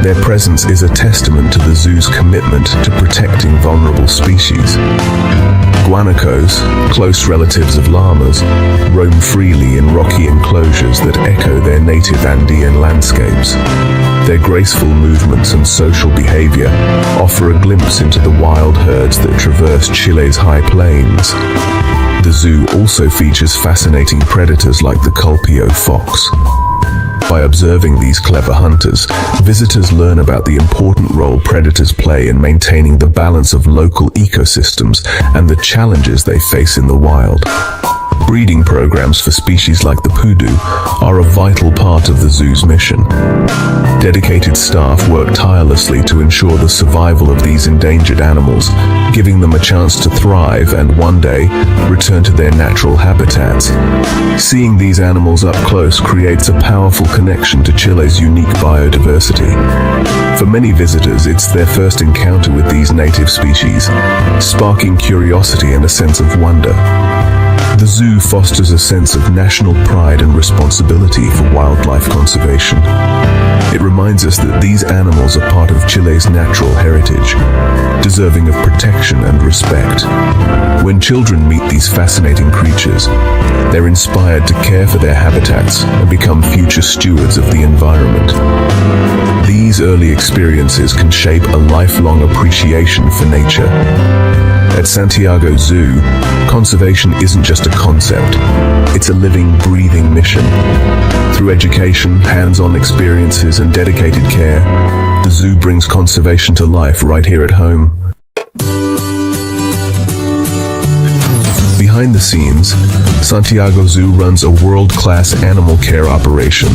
Their presence is a testament to the zoo's commitment to protecting vulnerable species. Guanacos, close relatives of llamas, roam freely in rocky enclosures that echo their native Andean landscapes. Their graceful movements and social behavior offer a glimpse into the wild herds that traverse Chile's high plains. The zoo also features fascinating predators like the Culpio fox. By observing these clever hunters, visitors learn about the important role predators play in maintaining the balance of local ecosystems and the challenges they face in the wild. Breeding programs for species like the pudu are a vital part of the zoo's mission. Dedicated staff work tirelessly to ensure the survival of these endangered animals, giving them a chance to thrive and one day return to their natural habitats. Seeing these animals up close creates a powerful connection to Chile's unique biodiversity. For many visitors, it's their first encounter with these native species, sparking curiosity and a sense of wonder. The zoo fosters a sense of national pride and responsibility for wildlife conservation. It reminds us that these animals are part of Chile's natural heritage, deserving of protection and respect. When children meet these fascinating creatures, they're inspired to care for their habitats and become future stewards of the environment. These early experiences can shape a lifelong appreciation for nature. At Santiago Zoo, conservation isn't just a concept, it's a living, breathing mission. Through education, hands-on experiences, and dedicated care, the zoo brings conservation to life right here at home. Behind the scenes, Santiago Zoo runs a world-class animal care operation.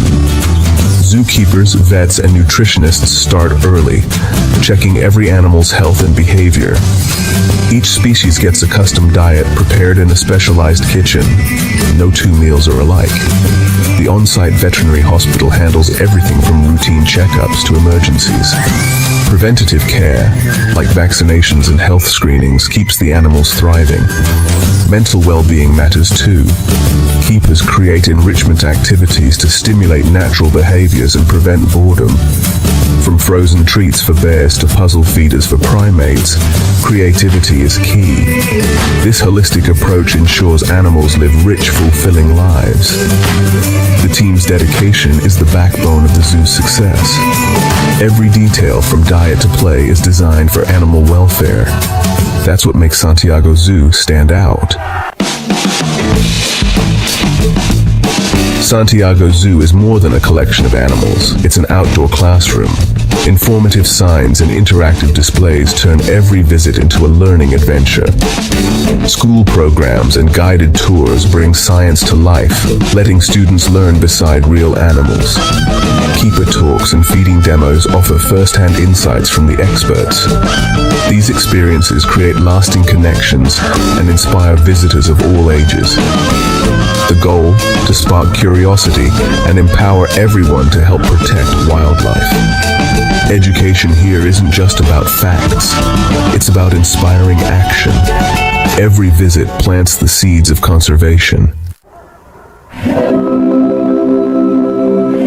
Zookeepers, vets, and nutritionists start early, checking every animal's health and behavior. Each species gets a custom diet prepared in a specialized kitchen. No two meals are alike. The on-site veterinary hospital handles everything from routine checkups to emergencies. Preventative care, like vaccinations and health screenings, keeps the animals thriving. Mental well-being matters too. Keepers create enrichment activities to stimulate natural behaviors and prevent boredom. From frozen treats for bears to puzzle feeders for primates, creativity is key. This holistic approach ensures animals live rich, fulfilling lives. The team's dedication is the backbone of the zoo's success. Every detail from diet to play is designed for animal welfare. That's what makes Santiago Zoo stand out. Santiago Zoo is more than a collection of animals. It's an outdoor classroom. Informative signs and interactive displays turn every visit into a learning adventure. School programs and guided tours bring science to life, letting students learn beside real animals. Keeper talks and feeding demos offer first-hand insights from the experts. These experiences create lasting connections and inspire visitors of all ages. The goal, to spark curiosity and empower everyone to help protect wildlife. Education here isn't just about facts, it's about inspiring action. Every visit plants the seeds of conservation.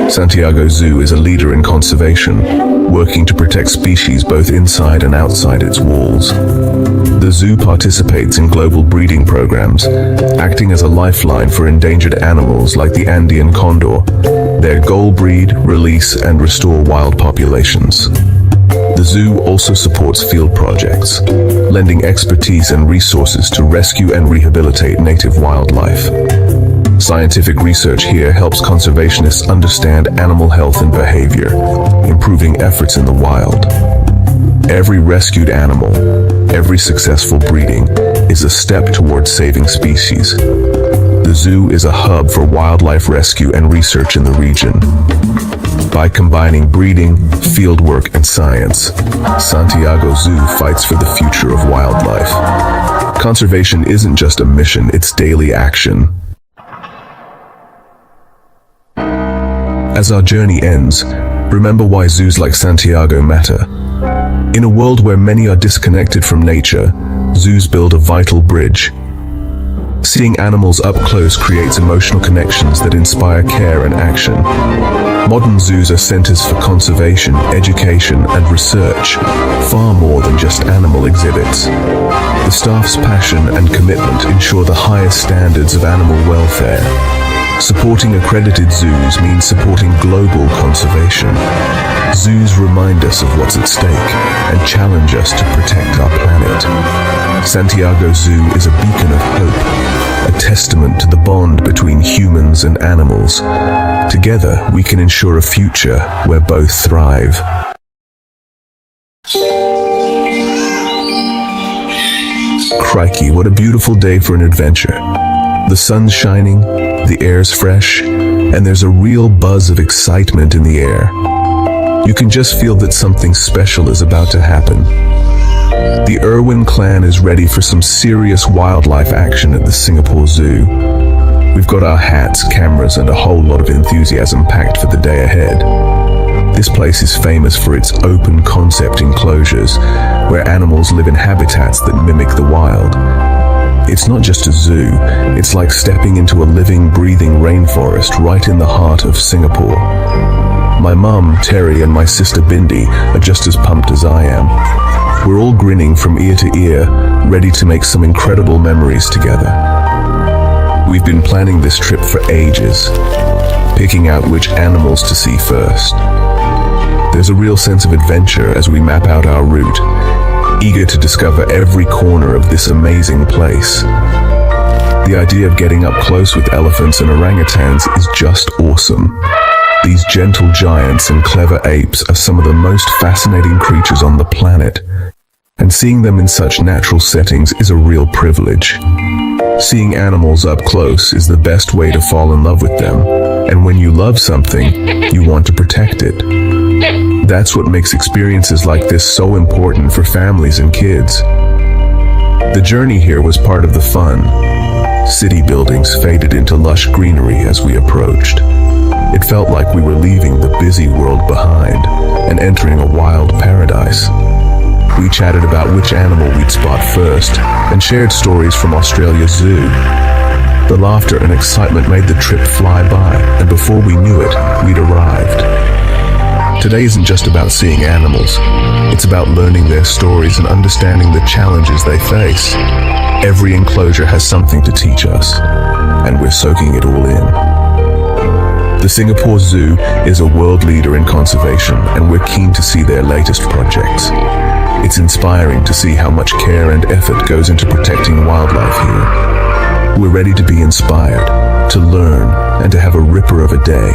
Santiago Zoo is a leader in conservation, working to protect species both inside and outside its walls. The zoo participates in global breeding programs, acting as a lifeline for endangered animals like the Andean condor. Their goal: breed, release, and restore wild populations. The zoo also supports field projects, lending expertise and resources to rescue and rehabilitate native wildlife. Scientific research here helps conservationists understand animal health and behavior, improving efforts in the wild. Every rescued animal, every successful breeding, is a step towards saving species. The zoo is a hub for wildlife rescue and research in the region. By combining breeding, fieldwork, and science, Santiago Zoo fights for the future of wildlife. Conservation isn't just a mission, it's daily action. As our journey ends, remember why zoos like Santiago matter. In a world where many are disconnected from nature, zoos build a vital bridge. Seeing animals up close creates emotional connections that inspire care and action. Modern zoos are centers for conservation, education, and research, far more than just animal exhibits. The staff's passion and commitment ensure the highest standards of animal welfare. Supporting accredited zoos means supporting global conservation. Zoos remind us of what's at stake and challenge us to protect our planet. Santiago Zoo is a beacon of hope, a testament to the bond between humans and animals. Together, we can ensure a future where both thrive. Crikey, what a beautiful day for an adventure. The sun's shining, the air's fresh, and there's a real buzz of excitement in the air. You can just feel that something special is about to happen. The Irwin clan is ready for some serious wildlife action at the Singapore Zoo. We've got our hats, cameras, and a whole lot of enthusiasm packed for the day ahead. This place is famous for its open concept enclosures, where animals live in habitats that mimic the wild. It's not just a zoo, it's like stepping into a living, breathing rainforest right in the heart of Singapore. My mum, Terry, and my sister Bindi are just as pumped as I am. We're all grinning from ear to ear, ready to make some incredible memories together. We've been planning this trip for ages, picking out which animals to see first. There's a real sense of adventure as we map out our route, eager to discover every corner of this amazing place. The idea of getting up close with elephants and orangutans is just awesome. These gentle giants and clever apes are some of the most fascinating creatures on the planet, and seeing them in such natural settings is a real privilege. Seeing animals up close is the best way to fall in love with them, and when you love something, you want to protect it. That's what makes experiences like this so important for families and kids. The journey here was part of the fun. City buildings faded into lush greenery as we approached. It felt like we were leaving the busy world behind and entering a wild paradise. We chatted about which animal we'd spot first and shared stories from Australia's zoo. The laughter and excitement made the trip fly by, and before we knew it, we'd arrived. Today isn't just about seeing animals. It's about learning their stories and understanding the challenges they face. Every enclosure has something to teach us, and we're soaking it all in. The Singapore Zoo is a world leader in conservation, and we're keen to see their latest projects. It's inspiring to see how much care and effort goes into protecting wildlife here. We're ready to be inspired, to learn, and to have a ripper of a day.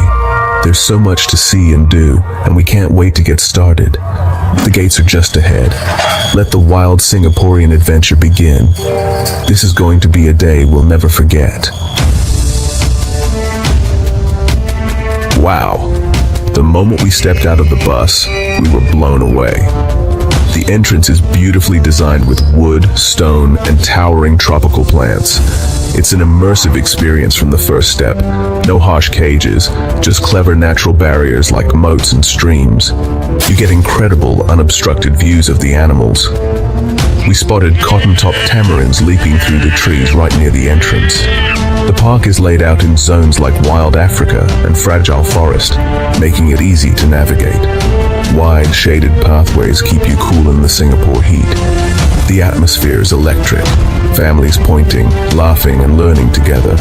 There's so much to see and do, and we can't wait to get started. The gates are just ahead. Let the wild Singaporean adventure begin. This is going to be a day we'll never forget. Wow. The moment we stepped out of the bus, we were blown away. The entrance is beautifully designed with wood, stone, and towering tropical plants. It's an immersive experience from the first step. No harsh cages, just clever natural barriers like moats and streams. You get incredible, unobstructed views of the animals. We spotted cotton-top tamarins leaping through the trees right near the entrance. The park is laid out in zones like Wild Africa and Fragile Forest, making it easy to navigate. Wide, shaded pathways keep you cool in the Singapore heat. The atmosphere is electric, families pointing, laughing, and learning together.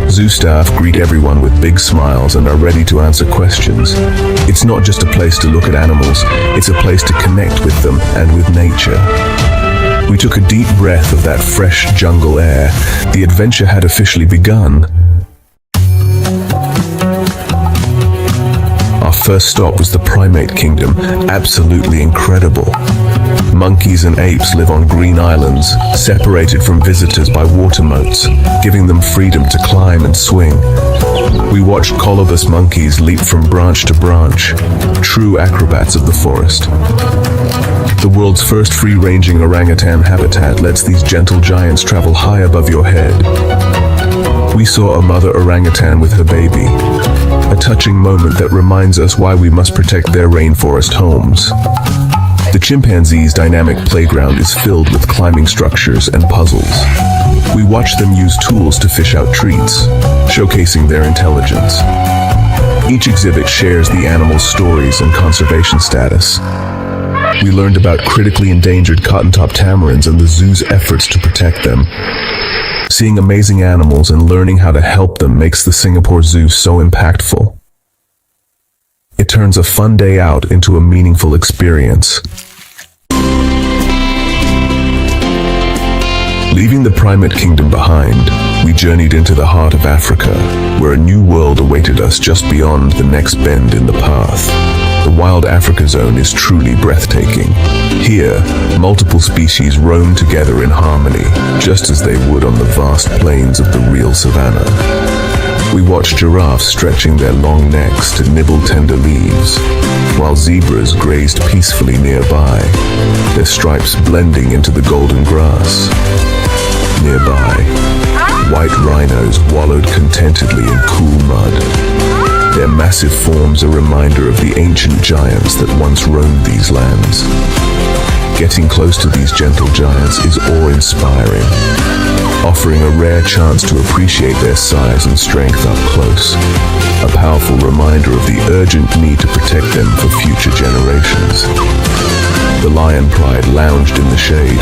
Zoo staff greet everyone with big smiles and are ready to answer questions. It's not just a place to look at animals, it's a place to connect with them and with nature. We took a deep breath of that fresh jungle air. The adventure had officially begun. Our first stop was the primate kingdom, absolutely incredible. Monkeys and apes live on green islands, separated from visitors by water moats, giving them freedom to climb and swing. We watched colobus monkeys leap from branch to branch, true acrobats of the forest. The world's first free-ranging orangutan habitat lets these gentle giants travel high above your head. We saw a mother orangutan with her baby, a touching moment that reminds us why we must protect their rainforest homes. The chimpanzee's dynamic playground is filled with climbing structures and puzzles. We watch them use tools to fish out treats, showcasing their intelligence. Each exhibit shares the animal's stories and conservation status. We learned about critically endangered cotton-top tamarins and the zoo's efforts to protect them. Seeing amazing animals and learning how to help them makes the Singapore Zoo so impactful. It turns a fun day out into a meaningful experience. Leaving the primate kingdom behind, we journeyed into the heart of Africa, where a new world awaited us just beyond the next bend in the path. The Wild Africa Zone is truly breathtaking. Here, multiple species roam together in harmony, just as they would on the vast plains of the real savanna. We watched giraffes stretching their long necks to nibble tender leaves, while zebras grazed peacefully nearby, their stripes blending into the golden grass. Nearby, white rhinos wallowed contentedly in cool mud, their massive forms a reminder of the ancient giants that once roamed these lands. Getting close to these gentle giants is awe-inspiring, offering a rare chance to appreciate their size and strength up close, a powerful reminder of the urgent need to protect them for future generations. The lion pride lounged in the shade,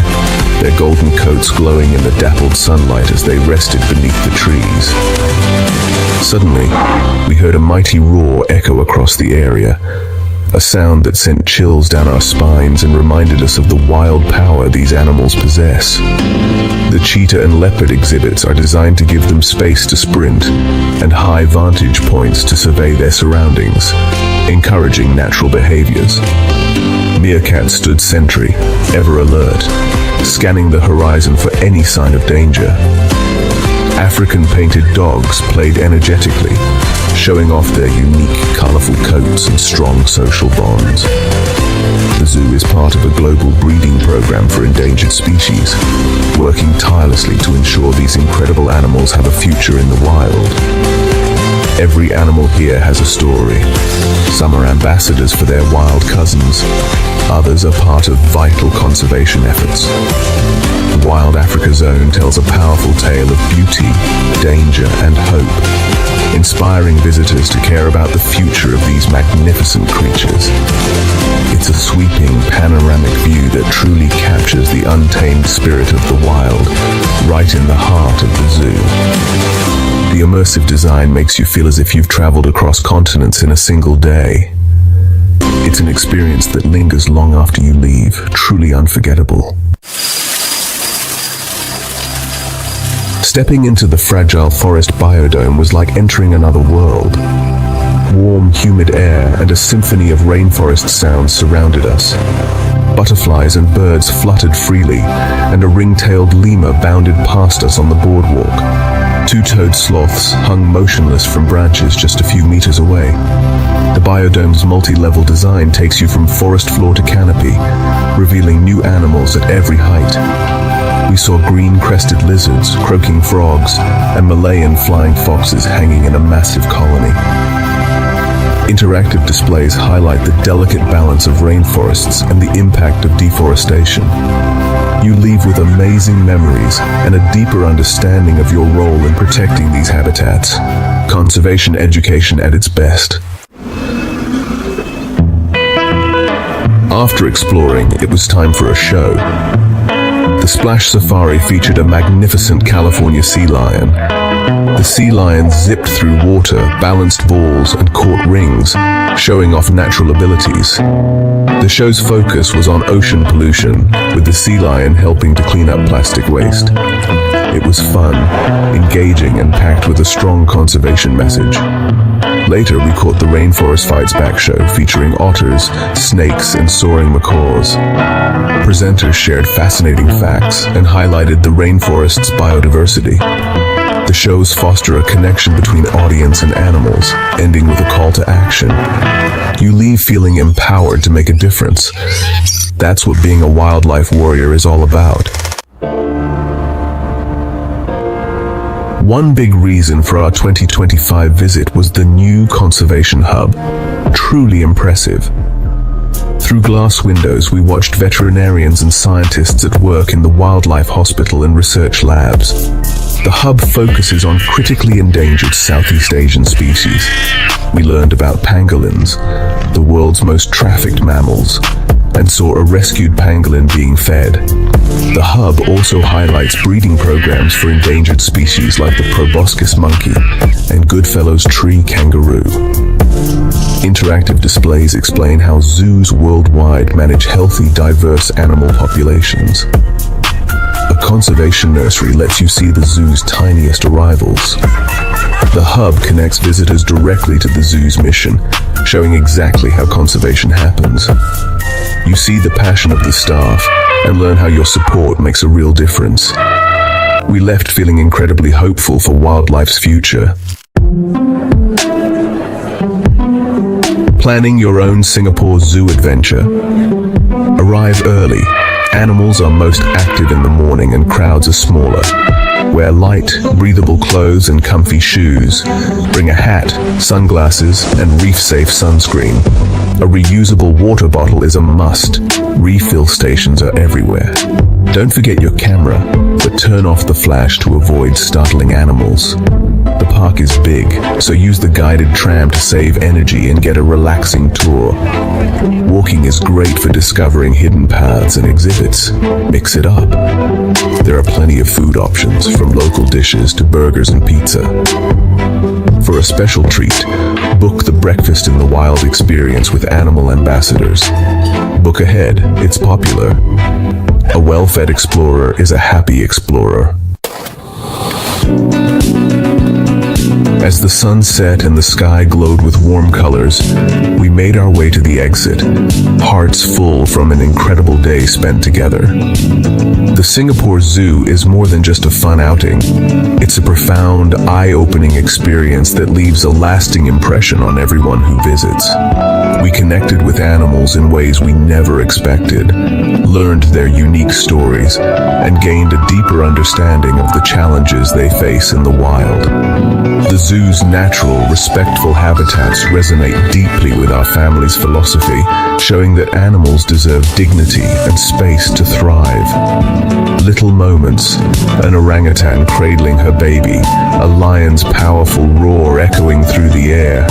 their golden coats glowing in the dappled sunlight as they rested beneath the trees. Suddenly, we heard a mighty roar echo across the area, a sound that sent chills down our spines and reminded us of the wild power these animals possess. The cheetah and leopard exhibits are designed to give them space to sprint and high vantage points to survey their surroundings, encouraging natural behaviors. Meerkats stood sentry, ever alert, scanning the horizon for any sign of danger. African painted dogs played energetically, showing off their unique, colorful coats and strong social bonds. The zoo is part of a global breeding program for endangered species, working tirelessly to ensure these incredible animals have a future in the wild. Every animal here has a story. Some are ambassadors for their wild cousins. Others are part of vital conservation efforts. The Wild Africa Zone tells a powerful tale of beauty, danger, and hope, inspiring visitors to care about the future of these magnificent creatures. It's a sweeping, panoramic view that truly captures the untamed spirit of the wild, right in the heart of the zoo. The immersive design makes you feel as if you've traveled across continents in a single day. It's an experience that lingers long after you leave, truly unforgettable. Stepping into the fragile forest biodome was like entering another world. Warm, humid air and a symphony of rainforest sounds surrounded us. Butterflies and birds fluttered freely, and a ring-tailed lemur bounded past us on the boardwalk. Two-toed sloths hung motionless from branches just a few meters away. The biodome's multi-level design takes you from forest floor to canopy, revealing new animals at every height. We saw green-crested lizards, croaking frogs, and Malayan flying foxes hanging in a massive colony. Interactive displays highlight the delicate balance of rainforests and the impact of deforestation. You leave with amazing memories and a deeper understanding of your role in protecting these habitats. Conservation education at its best. After exploring, it was time for a show. The Splash Safari featured a magnificent California sea lion. The sea lion zipped through water, balanced balls, and caught rings, showing off natural abilities. The show's focus was on ocean pollution, with the sea lion helping to clean up plastic waste. It was fun, engaging, and packed with a strong conservation message. Later, we caught the Rainforest Fights Back show featuring otters, snakes, and soaring macaws. Presenters shared fascinating facts and highlighted the rainforest's biodiversity. The shows foster a connection between audience and animals, ending with a call to action. You leave feeling empowered to make a difference. That's what being a wildlife warrior is all about. One big reason for our 2025 visit was the new conservation hub. Truly impressive. Through glass windows, we watched veterinarians and scientists at work in the wildlife hospital and research labs. The hub focuses on critically endangered Southeast Asian species. We learned about pangolins, the world's most trafficked mammals, and saw a rescued pangolin being fed. The hub also highlights breeding programs for endangered species like the proboscis monkey and Goodfellow's tree kangaroo. Interactive displays explain how zoos worldwide manage healthy, diverse animal populations. A conservation nursery lets you see the zoo's tiniest arrivals. The hub connects visitors directly to the zoo's mission, showing exactly how conservation happens. You see the passion of the staff and learn how your support makes a real difference. We left feeling incredibly hopeful for wildlife's future. Planning your own Singapore Zoo adventure. Arrive early. Animals are most active in the morning and crowds are smaller. Wear light, breathable clothes and comfy shoes. Bring a hat, sunglasses, and reef-safe sunscreen. A reusable water bottle is a must. Refill stations are everywhere. Don't forget your camera, but turn off the flash to avoid startling animals. The park is big, so use the guided tram to save energy and get a relaxing tour. Walking is great for discovering hidden paths and exhibits. Mix it up. There are plenty of food options, from local dishes to burgers and pizza. For a special treat, book the Breakfast in the Wild experience with animal ambassadors. Book ahead, it's popular. A well-fed explorer is a happy explorer. As the sun set and the sky glowed with warm colors, we made our way to the exit, hearts full from an incredible day spent together. The Singapore Zoo is more than just a fun outing. It's a profound, eye-opening experience that leaves a lasting impression on everyone who visits. We connected with animals in ways we never expected, learned their unique stories, and gained a deeper understanding of the challenges they face in the wild. The zoo's natural, respectful habitats resonate deeply with our family's philosophy, showing that animals deserve dignity and space to thrive. Little moments, an orangutan cradling her baby, a lion's powerful roar echoing through the air,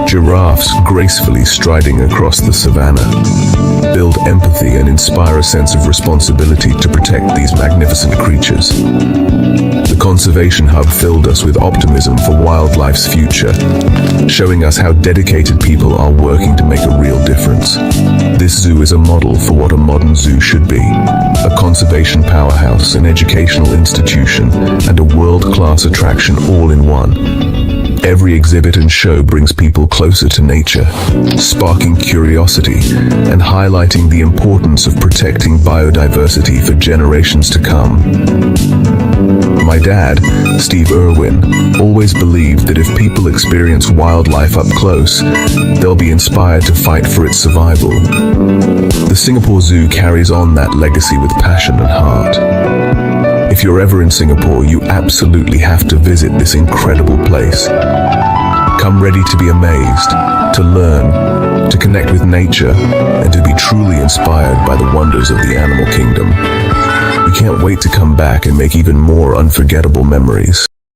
giraffes gracefully striding across the savannah, build empathy and inspire a sense of responsibility to protect these magnificent creatures. The Conservation Hub filled us with optimism for wildlife's future, showing us how dedicated people are working to make a real difference. This zoo is a model for what a modern zoo should be: a conservation powerhouse, an educational institution, and a world-class attraction all in one. Every exhibit and show brings people closer to nature, sparking curiosity and highlighting the importance of protecting biodiversity for generations to come. My dad, Steve Irwin, always believed that if people experience wildlife up close, they'll be inspired to fight for its survival. The Singapore Zoo carries on that legacy with passion and heart. If you're ever in Singapore, you absolutely have to visit this incredible place. Come ready to be amazed, to learn, to connect with nature, and to be truly inspired by the wonders of the animal kingdom. We can't wait to come back and make even more unforgettable memories.